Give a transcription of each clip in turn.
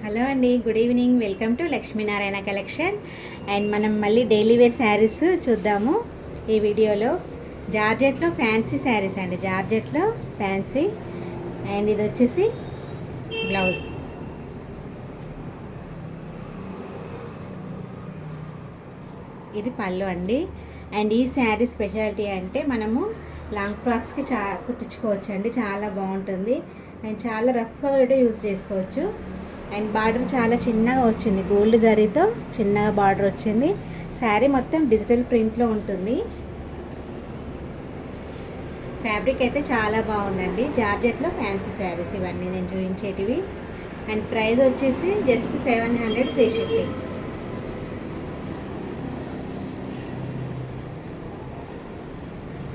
Hello అండి, good evening. Welcome to Lakshminarayana collection. And మనం మళ్ళీ డైలీ వేర్ శారీస్ చూద్దాము ఈ వీడియోలో. జార్జెట్లో ఫ్యాన్సీ శారీస్ అండి, జార్జెట్లో ఫ్యాన్సీ. అండ్ ఇది వచ్చేసి బ్లౌజ్. ఇది పళ్ళు అండి. అండ్ ఈ శారీ స్పెషాలిటీ అంటే మనము లాంగ్ ఫ్రాక్స్కి కుట్టించుకోవచ్చు అండి, చాలా బాగుంటుంది. అండ్ చాలా రఫ్గా కూడా యూజ్ చేసుకోవచ్చు. అండ్ బార్డర్ చాలా చిన్నగా వచ్చింది, గోల్డ్ జరీతో చిన్నగా బార్డర్ వచ్చింది. శారీ మొత్తం డిజిటల్ ప్రింట్లో ఉంటుంది. ఫ్యాబ్రిక్ అయితే చాలా బాగుందండి. జార్జెట్లో ఫ్యాన్సీ శారీస్ ఇవన్నీ నేను చూపించేటివి. అండ్ ప్రైస్ వచ్చేసి జస్ట్ 700 ఫ్రీ షిప్పింగ్.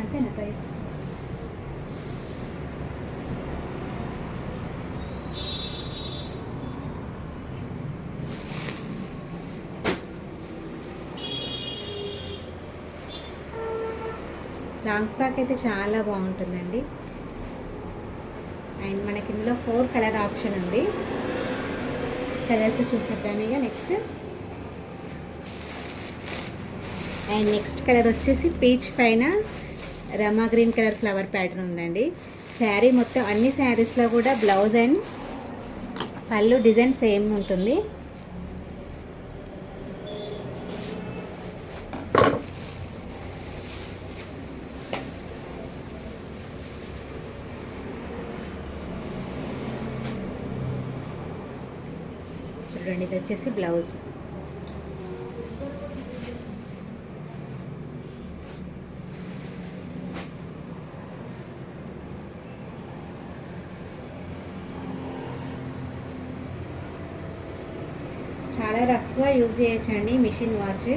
అంతేనా ప్రైస్? లాంగ్ ఫ్రాక్ అయితే చాలా బాగుంటుందండి. అండ్ మనకి ఇందులో 4 కలర్ ఆప్షన్ ఉంది. కలర్స్ చూసేద్దాం ఇక నెక్స్ట్. అండ్ నెక్స్ట్ కలర్ వచ్చేసి పీచ్ పైన రమా గ్రీన్ కలర్ ఫ్లవర్ ప్యాటర్న్ ఉందండి. శారీ మొత్తం అన్ని శారీస్లో కూడా బ్లౌజ్ అండ్ పళ్ళు డిజైన్ సేమ్ ఉంటుంది. చూడండి, ఇది వచ్చేసి బ్లౌజ్. చాలా రఫ్గా యూజ్ చేయొచ్చండి, మిషన్ వాష్.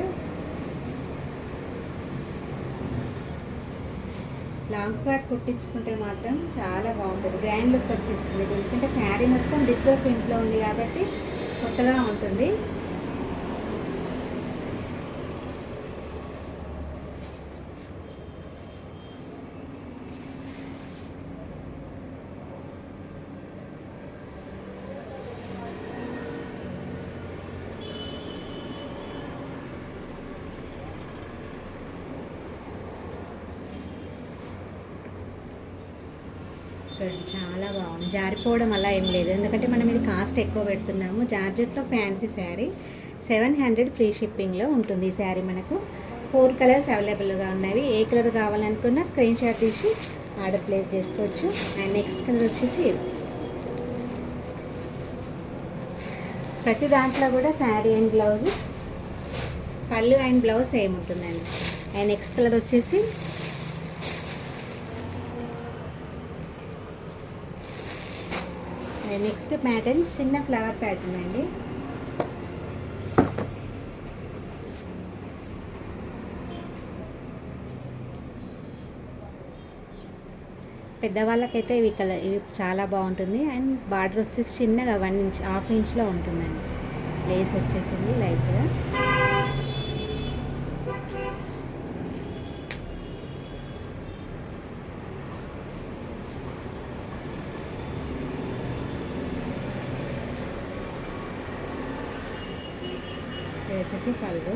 లాంగ్ ఫ్రాక్ కుట్టించుకుంటే మాత్రం చాలా బాగుంటుంది, గ్రాండ్ లుక్ వచ్చేస్తుంది. ఎందుకంటే శారీ మొత్తం డిజిటల్ ప్రింట్లో ఉంది కాబట్టి కొత్తగా ఉంటుంది. చాలా బాగుంది, జారిపోవడం అలా ఏం లేదు. ఎందుకంటే మనం ఇది కాస్ట్ ఎక్కువ పెడుతున్నాము. జార్జెట్లో ఫ్యాన్సీ శారీ 700 ఫ్రీ షిప్పింగ్లో ఉంటుంది. ఈ శారీ మనకు 4 కలర్స్ అవైలబుల్గా ఉన్నవి. ఏ కలర్ కావాలనుకున్నా స్క్రీన్ షాట్ తీసి ఆర్డర్ ప్లేస్ చేసుకోవచ్చు. అండ్ నెక్స్ట్ కలర్ వచ్చేసి ప్రతి దాంట్లో కూడా శారీ అండ్ బ్లౌజ్, పళ్ళు అండ్ బ్లౌజ్ సేమ్ ఉంటుందండి. అండ్ నెక్స్ట్ కలర్ వచ్చేసి నెక్స్ట్ ప్యాటర్న్ చిన్న ఫ్లవర్ ప్యాటర్న్ అండి. పెద్దవాళ్ళకైతే ఇవి చాలా బాగుంటుంది. అండ్ బార్డర్ వచ్చేసి చిన్నగా 1 ఇంచ్ 1/2 ఇంచ్లో ఉంటుందండి. లేస్ వచ్చేసింది లైట్గా. ఇది వచ్చేసి పళ్ళు.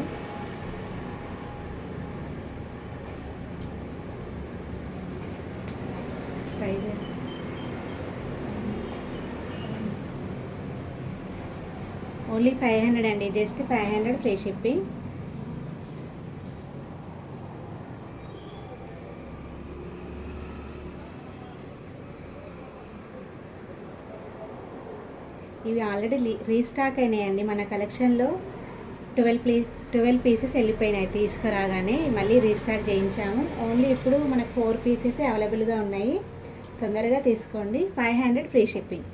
ప్రైజ్ ఓన్లీ 500 అండి, జస్ట్ 500 ఫ్రీ షిప్పింగ్. ఇవి ఆల్రెడీ రీస్టాక్ అయినాయండి మన కలెక్షన్లో. 12 పీసెస్ వెళ్ళిపోయినాయి తీసుకురాగానే, మళ్ళీ రీస్టాక్ చేయించాము. ఓన్లీ ఇప్పుడు మనకు 4 పీసెస్ అవైలబుల్గా ఉన్నాయి, తొందరగా తీసుకోండి. 500 ఫ్రీ షిప్పింగ్.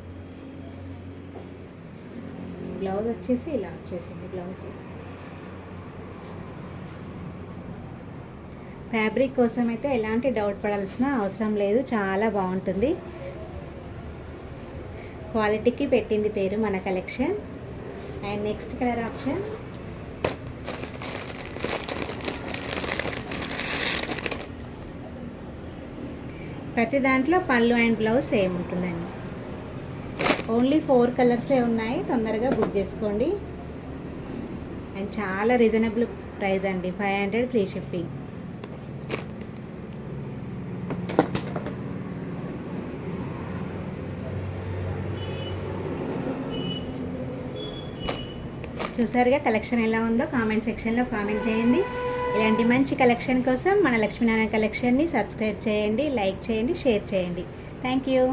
బ్లౌజ్ వచ్చేసి ఇలా వచ్చేసింది బ్లౌజ్. ఫ్యాబ్రిక్ కోసం అయితే ఎలాంటి డౌట్ పడాల్సిన అవసరం లేదు, చాలా బాగుంటుంది. క్వాలిటీకి పెట్టింది పేరు మన collection. And next colour option ప్రతి దాంట్లో పళ్ళు అండ్ బ్లౌజ్ సేమ్ ఉంటుందండి. ఓన్లీ 4 కలర్సే ఉన్నాయి, తొందరగా బుక్ చేసుకోండి. అండ్ చాలా రీజనబుల్ ప్రైస్ అండి, 500 ఫ్రీ షిప్పింగ్. చూసారుగా కలెక్షన్ ఎలా ఉందో కామెంట్ సెక్షన్లో కామెంట్ చేయండి. ఇలాంటి మంచి కలెక్షన్ కోసం మన లక్ష్మీనారాయణ కలెక్షన్ని సబ్స్క్రైబ్ చేయండి, లైక్ చేయండి, షేర్ చేయండి. Thank you.